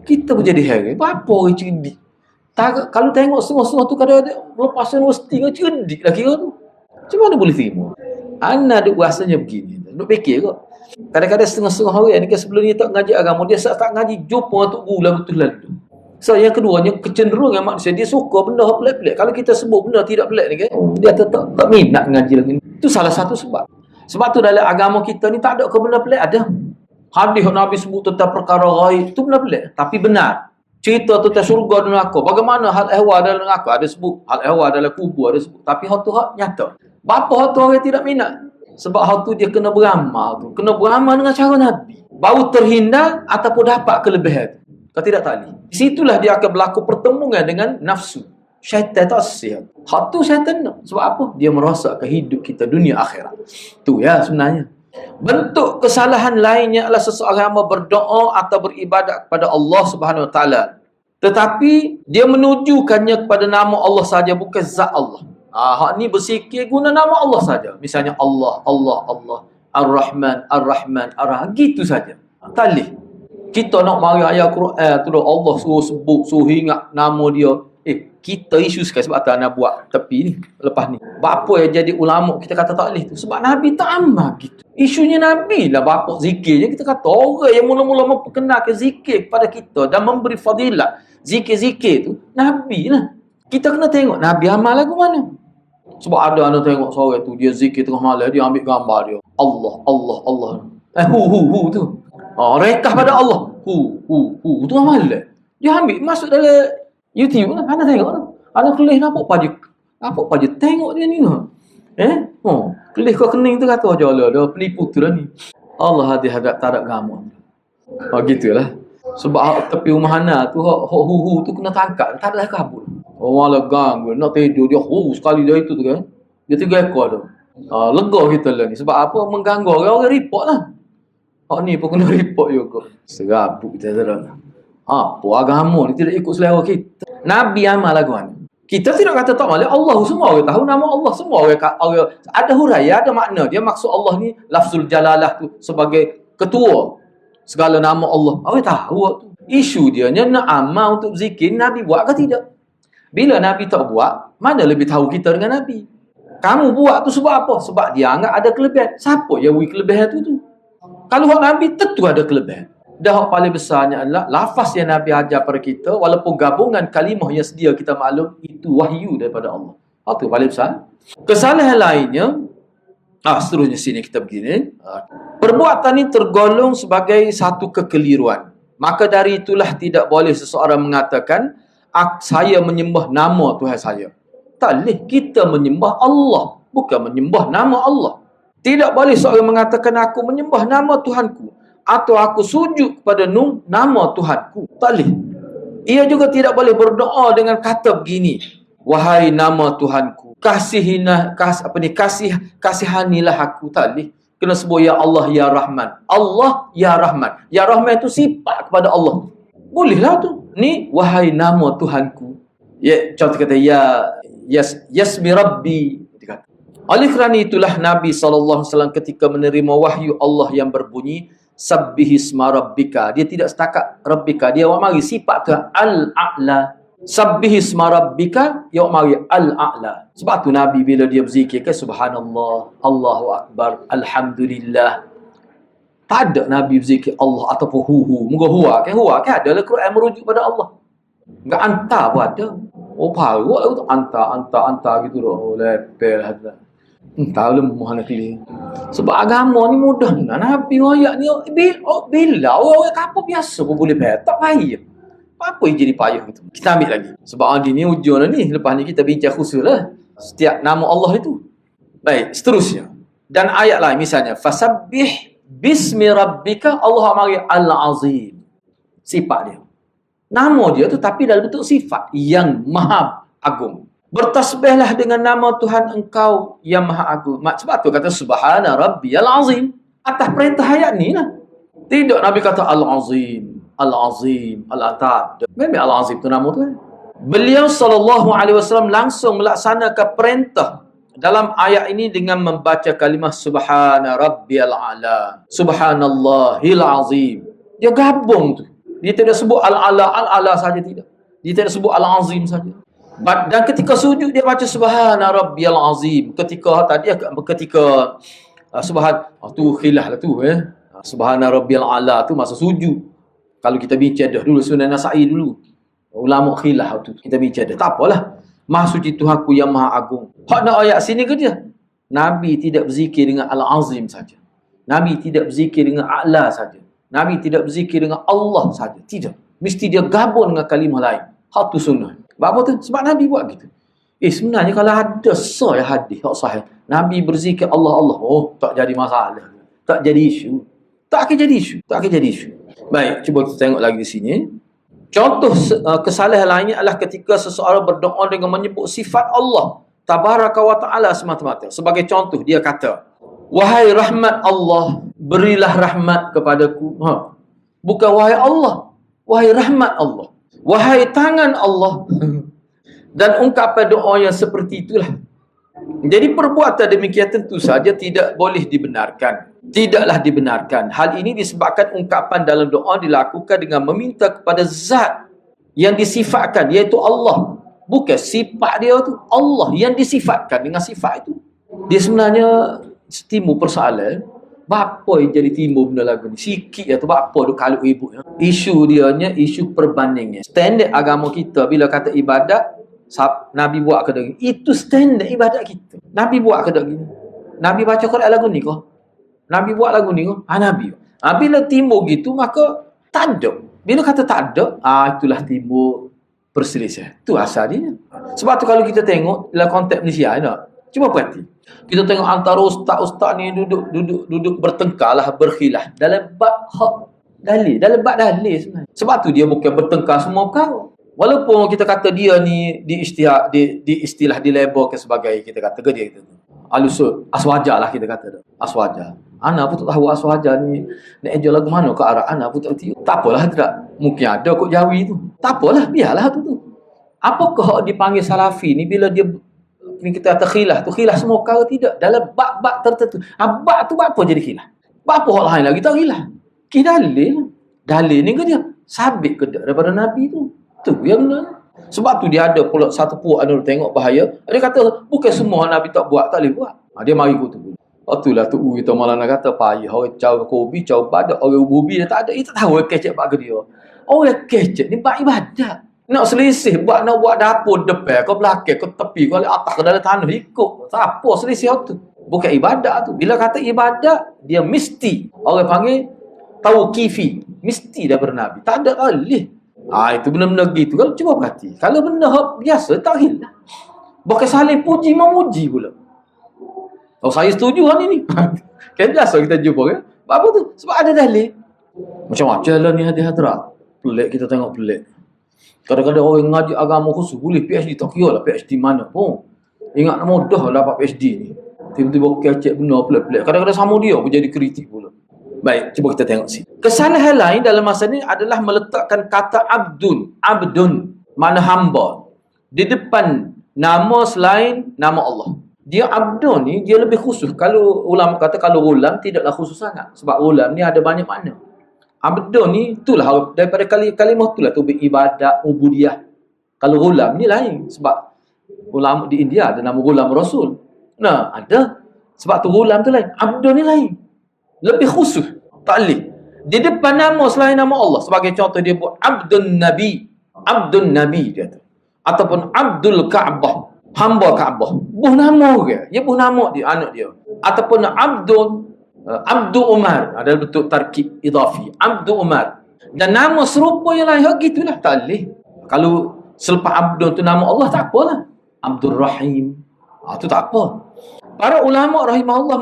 Kita pun jadi heran apa orang cerdik. Kalau tengok semua-semua tu kadang-kadang lepas universiti kan cerdik lah kira tu. Macam mana boleh terima? Ana duk rasanya begini. Duk fikir kok. Kadang-kadang setengah-setengah orang ni kan sebelum ni tak ngaji agama, dia tak ngaji jumpa tu guru lagu tu lalu. So yang keduanya kecenderungan manusia dia suka benda pelik-pelik. Kalau kita sebut benda tidak pelik ni kan, dia tetap tak minat ngaji lagi. Itu salah satu sebab. Sebab tu dalam agama kita ni tak ada ke benda pelik ada. Hadis Nabi sebut tentang perkara gaib tu benda pelik tapi benar. Cerita tentang syurga dan neraka. Bagaimana hal ehwal dalam neraka ada sebut, hal ehwal dalam kubur ada sebut. Tapi hal tu hak nyata. Bapa hal tu orang tidak minat. Sebab hal tu dia kena beramal tu. Kena beramal dengan cara Nabi. Baru terhindar ataupun dapat kelebihan. Kalau tidak tak boleh. Di situlah dia akan berlaku pertemuan dengan nafsu. Syaitan tak sihat. Hak tu syaitan nak. Sebab apa? Dia merosakkan hidup kita dunia akhirat. Tu ya sebenarnya. Bentuk kesalahan lainnya adalah seseorang yang berdoa atau beribadat kepada Allah Subhanahu Wa Taala, tetapi dia menujukannya kepada nama Allah saja, bukan zat Allah. Hak ni berzikir guna nama Allah saja. Misalnya Allah, Allah, Allah, Ar-Rahman, Ar-Rahman, Ar-Rahman, gitu saja. Tak boleh. Kita nak mari ayat Quran tu Allah suruh sebut, suruh ingat nama dia. Kita isu sekali sebab tak nak buat tepi ni lepas ni. Bapa yang jadi ulama kita kata tak boleh tu sebab Nabi tak amal gitu. Isunya Nabi lah bapa zikir je, kita kata orang yang mula-mula memperkenalkan zikir kepada kita dan memberi fadilat zikir-zikir tu Nabi lah. Kita kena tengok Nabi amal lagu mana. Sebab ada anak tengok seorang tu dia zikir tengah malam, dia ambil gambar dia. Allah, Allah, Allah. Hu tu. Rekah pada Allah. Hu tu amal. Dia ambil masuk dalam YouTube lah, anda tengok lah. Anda kelih nampak paju. Tengok dia ni lah. Kelih kau kening tu kata, Allah, dia penipu tu lah ni. Allah hati hadap tarak gambar. Gitulah. Sebab tepi rumah Hana tu, hu tu kena tangkap. Tak ada kabul. Malah ganggu. Nak tidur, dia sekali dia itu tu kan. Dia 3 ekor tu. Lega kita lah ni. Sebab apa? Mengganggu orang report lah. Ni pun kena report juga. Serabut kita terang. Apa agama ni tidak ikut selera kita. Nabi amal lagu mana? Kita tidak kata tak malih. Allah semua orang tahu nama Allah. Semua orang ada huraian, ada makna. Dia maksud Allah ni lafzul jalalah tu sebagai ketua segala nama Allah. Orang tahu tu. Isu dia nak amal untuk zikir, Nabi buat ke tidak? Bila Nabi tak buat, mana lebih tahu kita dengan Nabi? Kamu buat tu sebab apa? Sebab dia anggap ada kelebihan. Siapa yang beri kelebihan tu? Kalau orang Nabi tentu ada kelebihan. Dah paling besarnya adalah lafaz yang Nabi ajar pada kita, walaupun gabungan kalimah yang sedia kita maklum, itu wahyu daripada Allah. Itu paling besar. Kesalahan lainnya, seterusnya sini kita begini. Perbuatan ini tergolong sebagai satu kekeliruan. Maka dari itulah tidak boleh seseorang mengatakan, saya menyembah nama Tuhan saya. Tak boleh. Kita menyembah Allah, bukan menyembah nama Allah. Tidak boleh seorang mengatakan aku menyembah nama Tuhanku, atau aku sujud kepada nama Tuhanku. Tak boleh. Ia juga tidak boleh berdoa dengan kata begini, wahai nama Tuhanku, kasihanilah aku. Tak boleh. Kena sebut ya Allah ya Rahman. Allah ya Rahman. Ya Rahman itu sifat kepada Allah. Bolehlah tu. Ni wahai nama Tuhanku. Ya, contoh kata yasmi Rabbi. Oleh kerana itulah Nabi SAW ketika menerima wahyu Allah yang berbunyi Sabbihisma Rabbika, dia tidak setakat Rabbika, dia awak mari sifat ke Al-A'la. Sabbihisma Rabbika, dia awak mari Al-A'la. Sebab tu Nabi bila dia berzikir ke Subhanallah, Allahu Akbar, Alhamdulillah. Tak ada Nabi berzikir Allah ataupun hu. Huwa kan ada lah Quran merujuk pada Allah. Enggak anta pun ada. Parut lah tu anta gitu dah. Lepel lah. Tahu lemah nak pilih. Sebab agama ni mudah ni. Nabi ayat ni bila orang kapal biasa pun boleh bayar. Tak payah. Apa yang jadi payah itu? Kita ambil lagi. Sebab Adi ni ujung lah ni. Lepas ni kita bincang khusus lah. Setiap nama Allah itu. Baik, seterusnya. Dan ayat lain misalnya. Fasabbih bismi rabbika, Allah mari al-azim. Sifat dia. Nama dia tu tapi dalam bentuk sifat yang maha agung. Bertasbihlah dengan nama Tuhan engkau yang maha agung. Sebab tu kata subhana rabbiyal azim. Atas perintah ayat ni lah. Tidak Nabi kata al-azim, al-azim, al-atad. Memang al-azim tu nama tu kan. Beliau SAW langsung melaksanakan perintah dalam ayat ini dengan membaca kalimah subhana rabbiyal a'la, subhanallahil azim. Dia gabung tu. Dia tidak sebut al-ala saja, tidak. Dia tidak sebut al-azim saja. Dan ketika sujud dia baca subhana rabbiyal azim. Ketika tu khilaf lah tu subhana rabbiyal ala tu masa sujud. Kalau kita bincang dah dulu Sunan Nasa'i dulu. Ulama khilaf tu kita bincang dah. Tak apalah. Maha suci Tuhanku yang maha agung. Hak nak ayat sini ke dia? Nabi tidak berzikir dengan al-azim saja. Nabi tidak berzikir dengan a'la saja. Nabi tidak berzikir dengan Allah saja. Tidak. Mesti dia gabung dengan kalimah lain. Hak tu sunnah. Sebab apa tu? Sebab Nabi buat gitu. Sebenarnya kalau ada sahih hadis, hak sahih, Nabi berzikir Allah, tak jadi masalah. Tak jadi isu. Tak akan jadi isu. Baik, cuba kita tengok lagi di sini. Contoh kesalahan lainnya adalah ketika seseorang berdoa dengan menyebut sifat Allah tabaraka wa ta'ala semata-mata. Sebagai contoh, dia kata, wahai rahmat Allah, berilah rahmat kepadaku. Bukan wahai Allah, wahai rahmat Allah, wahai tangan Allah. Dan ungkapan doa yang seperti itulah. Jadi perbuatan demikian tentu saja tidak boleh dibenarkan. Tidaklah dibenarkan. Hal ini disebabkan ungkapan dalam doa dilakukan dengan meminta kepada zat yang disifatkan, iaitu Allah. Bukan sifat dia tu, Allah yang disifatkan dengan sifat itu. Dia sebenarnya timbul persoalan, apa yang jadi timbul benda lagu ni? Sikit atau apa duk kalut ibu. Isu dianya, isu perbandingnya. Standard agama kita bila kata ibadat, Nabi buat ke gini. Itu standard ibadat kita. Nabi buat ke gini. Nabi baca Quran lagu ni kau. Nabi buat lagu ni kau. Nabi. Bila timbul gitu, maka tak ada. Bila kata tak ada, itulah timbul perselisihan. Itu asal dia. Sebab tu kalau kita tengok dalam konteks Malaysia, cuba perhati. Kita tengok antara ustaz-ustaz ni duduk bertengkar lah, berkhilaf dalam bab hak dalil, dalam bab dalil sebenarnya. Sebab tu dia bukan bertengkar semua perkara. Walaupun kita kata dia ni di istilah dilabelkan sebagai, kita kata ke dia gitu. Alusul aswaja lah, kita kata aswaja. Ana pun tak tahu aswaja ni nak eja lagu mana ke arah ana pun tak tahu. Tak apalah, tidak. Mungkin ada kot Jawi tu. Tak apalah, biarlah tu. Apakah dipanggil salafi ni bila dia ni kita kata khilaf tu, khilaf semua perkara tidak. Dalam bab-bab tertentu. Bab tu bab apa jadi khilaf? Bab apa hal lain lagi tak khilaf? Dalil. Dalil ni ke dia sabit ke daripada Nabi tu. Tu yang benar. Sebab tu dia ada pula satu puak anu tengok bahaya. Dia kata bukan semua Nabi tak buat, tak boleh buat. Dia mari kutu. Itulah tu kita malah nak kata payah orang caw kobi, caw badak, orang ubi dia tak ada. Dia tak tahu orang kecek bab dia. Orang kecek ni bab ibadat. Nak selisih nak buat dapur depan, kau belakang, kau tepi, kau atas, ke dalam tanah ikut. Tak apa selisih tu. Bukan ibadat tu. Bila kata ibadat, dia mesti orang panggil tauqifi, mesti daripada Nabi. Tak ada alih. Itu benda-benda gitu. Kalau cuba perhati, kalau benda biasa tak hilang. Bukan saling puji memuji pula. Saya setuju hal ini. Kan biasa kita jumpa kan? Apa tu? Sebab ada dalil. Macam-macam lah ni hadirat. Pelik, kita tengok pelik. Kadang-kadang orang ngaji agama khusus boleh PhD, tak kira lah PhD mana pun. Ingat mudah lah dapat PhD ni. Tiba-tiba kecek benar pelik-pelik. Kadang-kadang sama dia pun jadi kritik pula. Baik, cuba kita tengok sini. Kesalahan lain dalam masa ini adalah meletakkan kata abdun, mana hamba, di depan nama selain nama Allah. Dia abdun ni, dia lebih khusus. Kalau ulama kata, kalau ulam tidaklah khusus sangat. Sebab ulam ni ada banyak makna. Abdun ni, itulah daripada kalimah itulah tu ibadat, ubudiyah. Kalau ulam ni lain. Sebab ulama di India ada nama ulam Rasul. Nah, ada. Sebab tu ulam tu lain. Abdun ni lain. Lebih khusus. Tak boleh. Di depan nama selain nama Allah. Sebagai contoh dia buat Abdun Nabi. Abdun Nabi dia tu. Ataupun Abdul Ka'bah. Hamba Ka'bah. Buh nama ke? Ya buh nama dia, anak dia. Ataupun Abdul Umar. Ada bentuk tarkib idafi. Abdul Umar. Dan nama serupa yang lain, gitulah. Tak boleh. Kalau selepas Abdul tu nama Allah, tak apalah. Abdul Rahim. Itu tak apa. Para ulama rahimahullah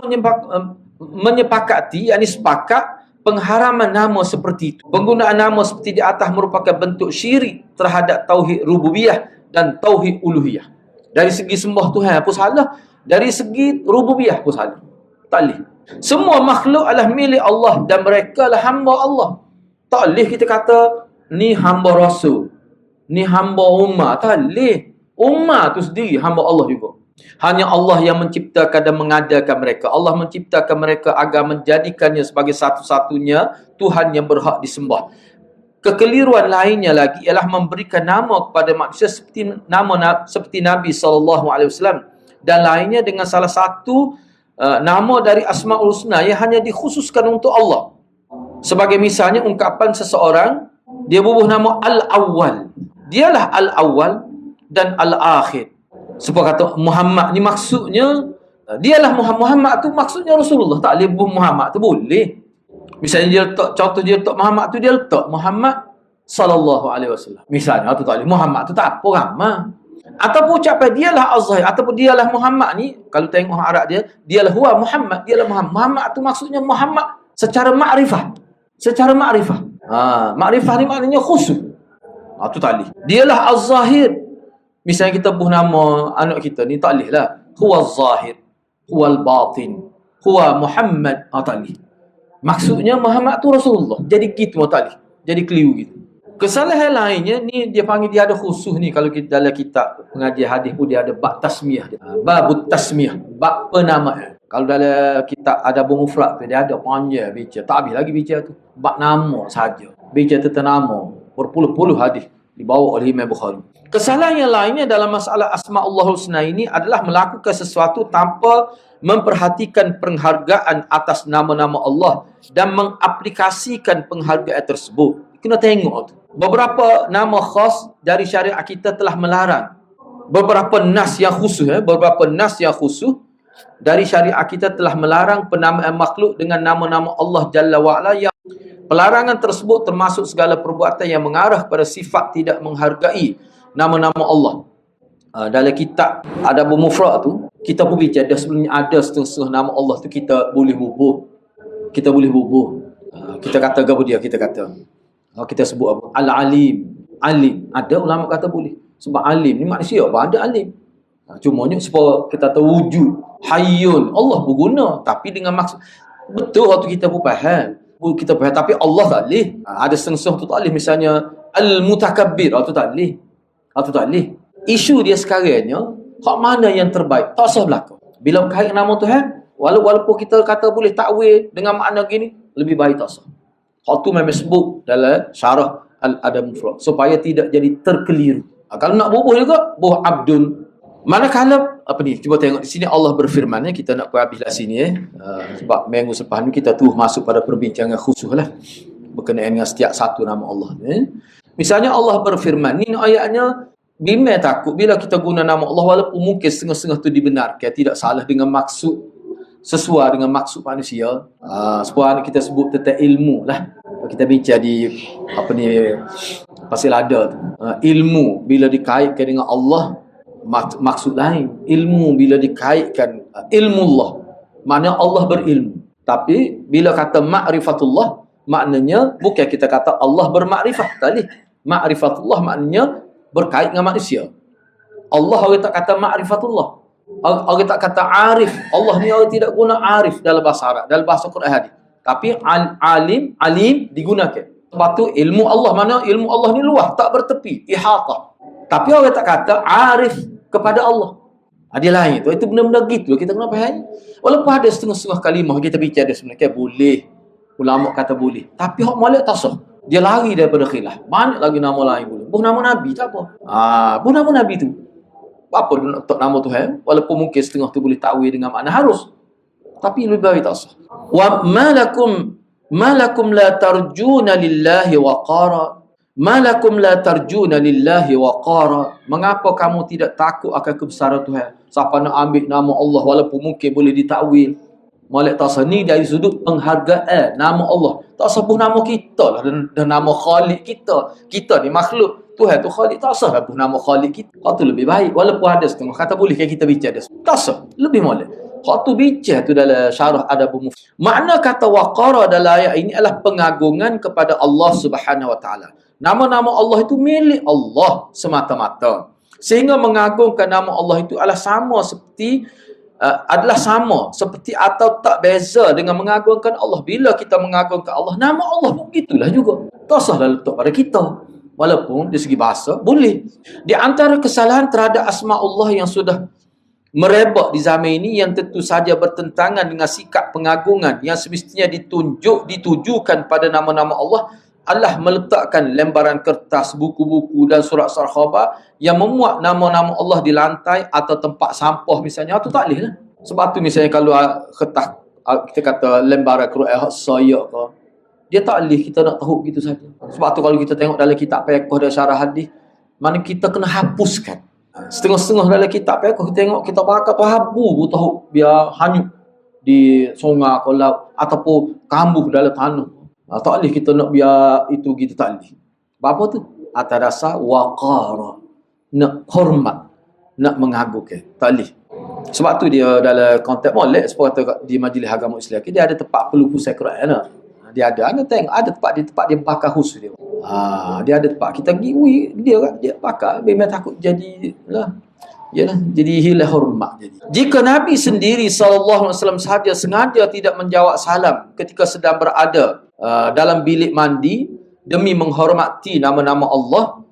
menyepakati, yakni sepakat pengharaman nama seperti itu. Penggunaan nama seperti di atas merupakan bentuk syirik terhadap tauhid rububiyah dan tauhid uluhiyah. Dari segi sembah Tuhan pun salah, dari segi rububiyah pun salah. Tak boleh. Semua makhluk adalah milik Allah dan mereka adalah hamba Allah. Tak boleh kita kata ni hamba Rasul, ni hamba umat. Tak boleh. Umat tu sendiri hamba Allah juga. Hanya Allah yang menciptakan dan mengadakan mereka. Allah menciptakan mereka agar menjadikannya sebagai satu-satunya Tuhan yang berhak disembah. Kekeliruan lainnya lagi ialah memberikan nama kepada manusia seperti Nabi SAW dan lainnya dengan salah satu nama dari Asmaul Husna yang hanya dikhususkan untuk Allah. Sebagai misalnya ungkapan seseorang, dia bubuh nama Al-Awwal. Dialah Al-Awwal dan Al-Akhir. Sebab kata Muhammad ni maksudnya, dialah Muhammad tu maksudnya Rasulullah. Tak boleh bubuh Muhammad tu, boleh. Misalnya dia letak, contoh dia letak Muhammad tu, dia letak Muhammad sallallahu alaihi wasallam. Misalnya, tu tak boleh. Muhammad tu tak apa ramah. Ataupun ucapan dialah Az-Zahir, ataupun dialah Muhammad ni, kalau tengok Arab dia, dialah huwa Muhammad, dialah Muhammad. Muhammad tu maksudnya Muhammad secara makrifah. Secara makrifah. Makrifah ni maknanya khusus. Tu tak boleh. Dialah Az-Zahir. Misalnya kita buh nama anak kita ni, tak boleh lah. Huwa Az-Zahir, huwa Al-Batin, huwa Muhammad. Tak boleh. Maksudnya Muhammad tu Rasulullah. Jadi gitu, tak boleh. Jadi keliru gitu. Kesalahan lainnya ni dia panggil, dia ada khusus ni kalau kita dalam kitab pengajian hadis pun dia ada bab tasmiyah. Bab tasmiyah, bab penamaan. Kalau dalam kitab Adabul Mufrad tu dia ada panjang bicara, tak habis lagi bicara tu. Bab nama saja. Bicara tentang nama berpuluh-puluh hadis dibawa oleh Imam Bukhari. Kesalahan yang lainnya dalam masalah Asma'ullahul Husna ini adalah melakukan sesuatu tanpa memperhatikan penghargaan atas nama-nama Allah dan mengaplikasikan penghargaan tersebut. Kena tengok tu. Beberapa nama khas dari syariat kita telah melarang. Beberapa nas yang khusus, dari syariat kita telah melarang penamaan makhluk dengan nama-nama Allah Jalla wa'ala. Yang pelarangan tersebut termasuk segala perbuatan yang mengarah pada sifat tidak menghargai nama-nama Allah. Dalam kitab Adabul Mufrad tu, kita pun bicara sebenarnya ada setengah nama Allah tu kita boleh bubuh. Kita kata apa dia? Kita sebut apa? Al-Alim. Alim. Ada ulama kata boleh. Sebab alim ni manusia apa? Ada alim. Cumanya supaya kita tahu wujud. Hayyun. Allah pun guna. Tapi dengan maksud. Betul waktu kita pun faham. Tapi Allah tak boleh. Ada setengah tu tak boleh. Misalnya Al-Mutakabbir. Itu tak boleh. Isu dia sekarangnya, hak mana yang terbaik? Tak usah berlaku. Bila berkait nama Tuhan, walaupun kita kata boleh takwil dengan makna gini, lebih baik tak usah. Hak tu memang sebut dalam syarah Al-Adab Mufrad supaya tidak jadi terkeliru. Kalau nak bubuh juga, buh abdun. Manakala cuba tengok di sini Allah berfirman, kita nak habislah sini sebab minggu selepas ni kita masuk pada perbincangan khusus lah berkenaan dengan setiap satu nama Allah. Misalnya Allah berfirman, ni ayatnya bimbang takut bila kita guna nama Allah walaupun mungkin setengah-setengah tu dibenarkan, tidak salah dengan maksud, sesuai dengan maksud manusia. Sebuah kita sebut tentang ilmu lah. Kita bincang di pasal ada tu. Ilmu bila dikaitkan dengan Allah maksud lain. Ilmu bila dikaitkan ilmu Allah, maknanya Allah berilmu. Tapi bila kata ma'rifatullah, maknanya bukan kita kata Allah bermakrifat tadi. Ma'rifatullah maknanya berkait dengan manusia. Allah orang tak kata ma'rifatullah. Orang tak kata arif. Allah ni orang tidak guna arif dalam bahasa Arab, dalam bahasa Quran hadis. Tapi alim digunakan. Sebab tu ilmu Allah, mana ilmu Allah ni luas, tak bertepi, ihatah. Tapi orang tak kata arif kepada Allah. Dia lain tu. Itu benda-benda gitu kita kena faham. Walaupun ada setengah-setengah kalimah kita bicara sebenarnya boleh. Ulama kata boleh. Tapi hak molek tak sah. Dia lari daripada khilaf. Banyak lagi nama lain boleh. Buh nama Nabi tak apa. Buh nama Nabi tu. Apa untuk nama Tuhan? Walaupun mungkin setengah tu boleh takwil dengan makna harus. Tapi lebih baik tak sah. Wa malakum la tarjuna lillahi waqara. Malakum la tarjuna lillahi waqara. Mengapa kamu tidak takut akan kebesaran Tuhan? Siapa nak ambil nama Allah walaupun mungkin boleh ditakwil. Molek tak sah ni dari sudut penghargaan nama Allah. Tak sebut nama kita lah dan nama Khalik kita. Kita ni makhluk. Tuhan tu Khalik, tak sah lah nama Khalik kita. Hak tu lebih baik. Walaupun ada setengah kata boleh kita bicara. Tak sah. Lebih molek. Hak tu bicara tu dalam syarah Adabul Mufrad. Makna kata waqara dalam ayat ini adalah pengagungan kepada Allah Subhanahu Wa Taala. Nama-nama Allah itu milik Allah semata-mata. Sehingga mengagungkan nama Allah itu adalah sama seperti atau tak beza dengan mengagungkan Allah. Bila kita mengagungkan Allah, nama Allah pun begitulah juga. Tak salah letak pada kita. Walaupun dari segi bahasa, boleh. Di antara kesalahan terhadap asma Allah yang sudah merebak di zaman ini, yang tentu saja bertentangan dengan sikap pengagungan yang semestinya ditujukan pada nama-nama Allah, adalah meletakkan lembaran kertas, buku-buku dan surat-surat khabar yang memuat nama-nama Allah di lantai atau tempat sampah misalnya. Itu tak boleh lah. Sebab tu misalnya kalau kertas, kita kata lembaran Quran saya ke, dia tak boleh kita nak tahu gitu saja. Sebab tu kalau kita tengok dalam kitab fiqh dan syarah hadis, mana kita kena hapuskan. Setengah-setengah dalam kitab fiqh kita tengok kita bakar tu habu tahu biar hanyut di sungai ke laut ataupun kambuh dalam tanah. Tak boleh kita nak biar itu gitu, tak boleh. Apa tu? Atas dasar waqara, nak hormat, nak mengagungkan. Tak boleh. Sebab tu dia dalam konteks molek seperti di Majlis Agama Islam dia ada tempat pelupusan Quran lah. Dia ada tengok ada tempat dia bakar khusus dia. Dia ada tempat kita pergi, dia pakar, memang takut jadi lah. Yalah, jadi hilang hormat jadi. Jika Nabi sendiri SAW sahaja sengaja tidak menjawab salam ketika sedang berada dalam bilik mandi demi menghormati nama-nama Allah,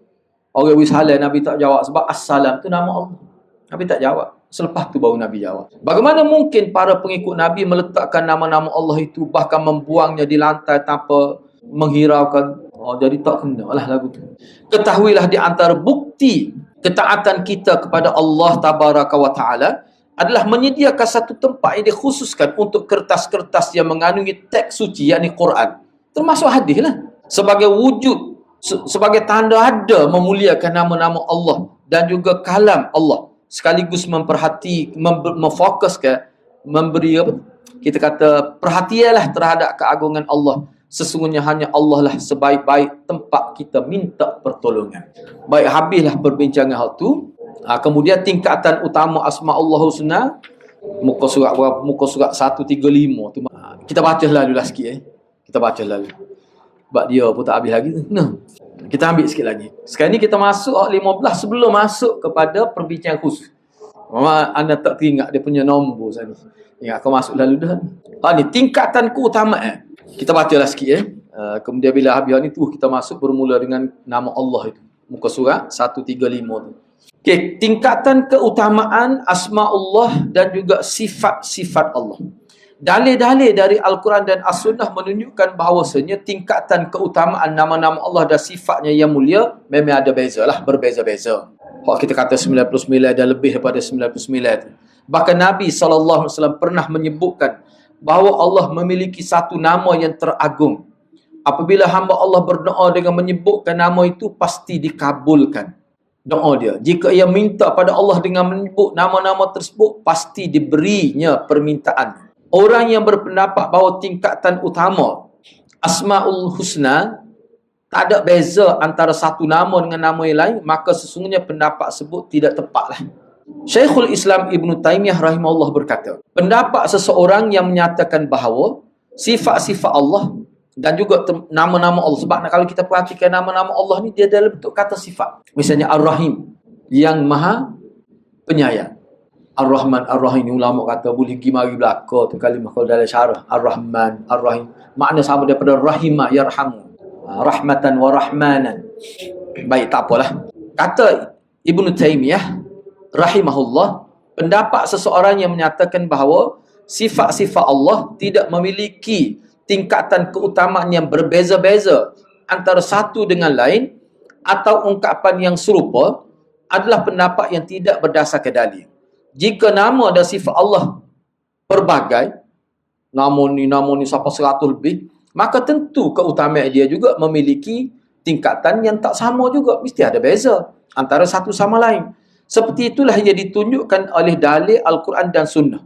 orang wisalah Nabi tak jawab sebab assalam tu nama Allah. Nabi tak jawab. Selepas tu baru Nabi jawab. Bagaimana mungkin para pengikut Nabi meletakkan nama-nama Allah itu bahkan membuangnya di lantai tanpa menghiraukan? Jadi tak kena lah lagu tu. Ketahuilah di antara bukti ketaatan kita kepada Allah Tabaraka wa Ta'ala adalah menyediakan satu tempat yang dikhususkan untuk kertas-kertas yang mengandungi teks suci, yakni Quran. Termasuk hadis lah. Sebagai wujud, sebagai tanda ada memuliakan nama-nama Allah dan juga kalam Allah. Sekaligus memfokuskan, memberi apa? Kita kata perhatianlah terhadap keagungan Allah. Sesungguhnya hanya Allah lah sebaik-baik tempat kita minta pertolongan. Baik, habislah perbincangan hal tu. Kemudian tingkatan utama Asma Allah Husna, muka surat berapa? Muka surat 135 tu. Kita baca lalu lah sikit. Kita baca lalu. Sebab dia pun tak habis lagi. Kita ambil sikit lagi. Sekarang ni kita masuk 15 sebelum masuk kepada perbincangan khusus. Anda tak teringat dia punya nombor sana. Ingat kau masuk lalu dah. Ni tingkatan keutamaan. Kita bacalah sikit kemudian bila habis ni tu kita masuk bermula dengan nama Allah itu. Muka surat 135 tu. Okey, tingkatan keutamaan asma-Allah dan juga sifat-sifat Allah. Dalil-dalil dari Al-Quran dan As-Sunnah menunjukkan bahawasanya tingkatan keutamaan nama-nama Allah dan sifatnya yang mulia memang ada bezalah, berbeza-beza. Kalau kita kata 99 dan lebih daripada 99. Bahkan Nabi SAW pernah menyebutkan bahawa Allah memiliki satu nama yang teragung. Apabila hamba Allah berdoa dengan menyebutkan nama itu, pasti dikabulkan doa dia. Jika ia minta pada Allah dengan menyebut nama-nama tersebut, pasti diberinya permintaan. Orang yang berpendapat bahawa tingkatan utama Asma'ul Husna tak ada beza antara satu nama dengan nama yang lain, maka sesungguhnya pendapat tersebut tidak tepatlah. Syekhul Islam Ibn Taymiyah rahimahullah berkata, pendapat seseorang yang menyatakan bahawa sifat-sifat Allah dan juga nama-nama Allah, sebab kalau kita perhatikan nama-nama Allah ni dia dalam bentuk kata sifat. Misalnya Ar-Rahim, yang maha penyayang. Ar-Rahman, Ar-Rahim, ulama kata boleh pergi mari belaka tu kalimah kalau dalam syarah. Ar-Rahman, Ar-Rahim, makna sama daripada rahimah yarhamu, rahmatan wa rahmanan. Baik, tak apalah. Kata Ibn Taymiyah rahimahullah, pendapat seseorang yang menyatakan bahawa sifat-sifat Allah tidak memiliki tingkatan keutamaan yang berbeza-beza antara satu dengan lain atau ungkapan yang serupa adalah pendapat yang tidak berdasarkan dalil. Jika nama dan sifat Allah berbagai, nama ni sampai 100 lebih, maka tentu keutamaan dia juga memiliki tingkatan yang tak sama juga, mesti ada beza antara satu sama lain. Seperti itulah yang ditunjukkan oleh dalil Al-Quran dan Sunnah.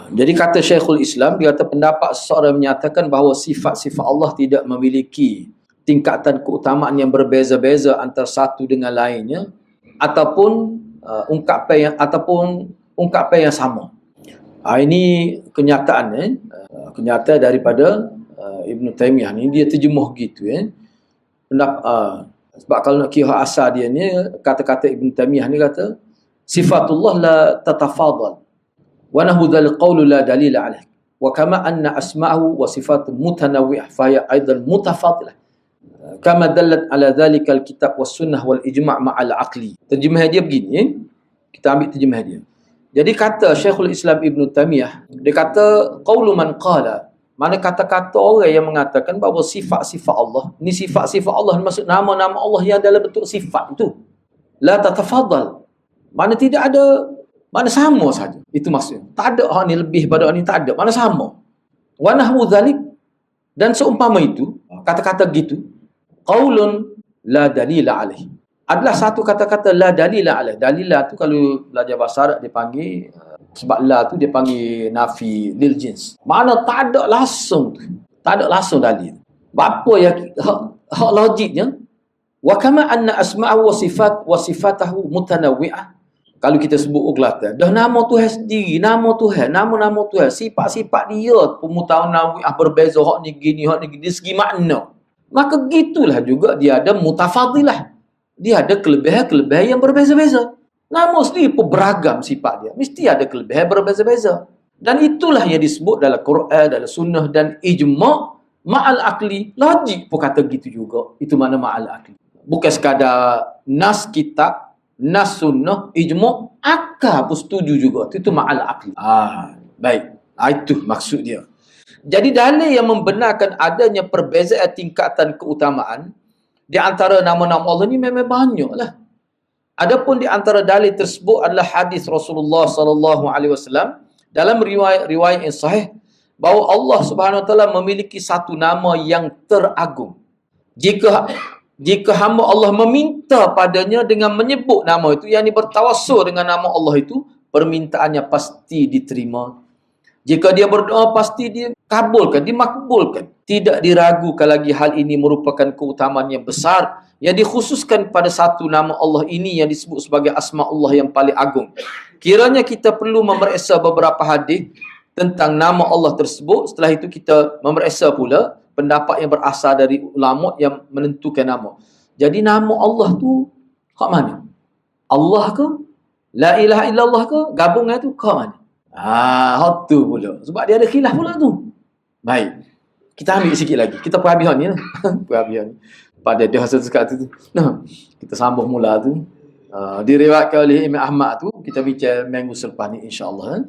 Jadi kata Syekhul Islam, dia kata pendapat seseorang menyatakan bahawa sifat-sifat Allah tidak memiliki tingkatan keutamaan yang berbeza-beza antara satu dengan lainnya ataupun ungkapan yang sama. Ini kenyataan kenyataan daripada Ibn Taymiyah ni, dia terjemuh gitu sebab kalau nak kira asal dia ni, kata-kata Ibn Taymiyah ni kata sifatullah la tatafadal wa nahu dzal qawlu la dalila alaih wa kama anna asma'ahu wa sifatu mutanawwi'ah fa hiya aidan mutafadilah kama dallat ala dzalika alkitab was sunnah wal ijma' ma'al aqli. Terjemah dia begini, kita ambil terjemah dia. Jadi kata Syekhul Islam Ibn Taymiyah, dia kata qaulu man qala, mana kata-kata orang yang mengatakan bahawa sifat-sifat Allah, ni sifat-sifat Allah maksud nama-nama Allah yang dalam bentuk sifat itu, la tatafadal, mana tidak ada, mana sama saja. Itu maksudnya. Tak ada hak ni lebih pada hak ni, tak ada, mana sama. Wa nahwu dzalik, dan seumpama itu, kata-kata gitu, qaulun la dalila alaih, adalah satu kata-kata la dalila alaih. Dalila tu kalau belajar bahasa Arab dia panggil, sebab la tu dia panggil nafi lil jins, mana tak ada langsung tu, tak ada langsung dalil. Apa yang hak logiknya, wa kama anna asma'ahu wa sifatahu mutanawwi'ah. Kalau kita sebut uglatan, dah nama Tuhan sendiri, nama Tuhan, nama-nama Tuhan, sifat-sifat dia pun mutanawwi'ah, berbeza, hak ni gini, hak ni gini, segi makna. Maka gitulah juga dia ada mutafadilah. Dia ada kelebihan-kelebihan yang berbeza-beza. Nama sendiri pun beragam sifat dia. Mesti ada kelebihan berbeza-beza. Dan itulah yang disebut dalam Quran, dalam sunnah dan ijma' ma'al akli. Logik pun kata gitu juga. Itu makna ma'al akli. Bukan sekadar nas kitab, nas sunnah, ijma', akal pun setuju juga. Itu ma'al akli. Baik. Itu maksud dia. Jadi dalil yang membenarkan adanya perbezaan tingkatan keutamaan di antara nama-nama Allah ni memang banyaklah. Adapun di antara dalil tersebut adalah hadis Rasulullah sallallahu alaihi wasallam dalam riwayat yang sahih bahawa Allah Subhanahu wa taala memiliki satu nama yang teragung. Jika hamba Allah meminta padanya dengan menyebut nama itu, yang bertawassul dengan nama Allah itu, permintaannya pasti diterima. Jika dia berdoa, pasti dikabulkan, dimakbulkan. Tidak diragukan lagi hal ini merupakan keutamaan yang besar yang dikhususkan pada satu nama Allah ini yang disebut sebagai asma Allah yang paling agung. Kiranya kita perlu memeriksa beberapa hadis tentang nama Allah tersebut. Setelah itu kita memeriksa pula pendapat yang berasal dari ulama yang menentukan nama. Jadi nama Allah tu kat mana? Allah ke? La ilaha illallah ke? Gabungan tu kat mana? Tu pula. Sebab dia ada khilaf pula tu. Baik. Kita ambil sikit lagi. Kita perhabiskan ni lah. Perhabiskan ni. Pada dia hasil sekat tu. Nah, kita sambung mula tu. Diriwayatkan oleh Imam Ahmad tu. Kita bincang minggu selepas ni insyaAllah.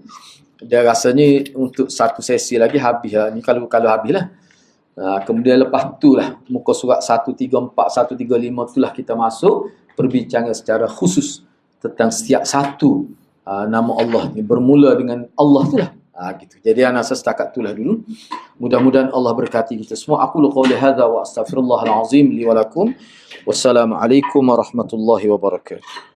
Dia rasanya untuk satu sesi lagi habis lah. Ni kalau habis lah. Kemudian lepas tu lah. Muka surat 134, 135 tu lah kita masuk. Perbincangan secara khusus. Tentang setiap satu nama Allah ni. Bermula dengan Allah tu lah. Gitu. Jadi anak setakat itulah dulu. Mudah-mudahan Allah berkati kita semua. Aku qouli hadza wa astaghfirullahal azim li wa lakum. Wassalamualaikum warahmatullahi wabarakatuh.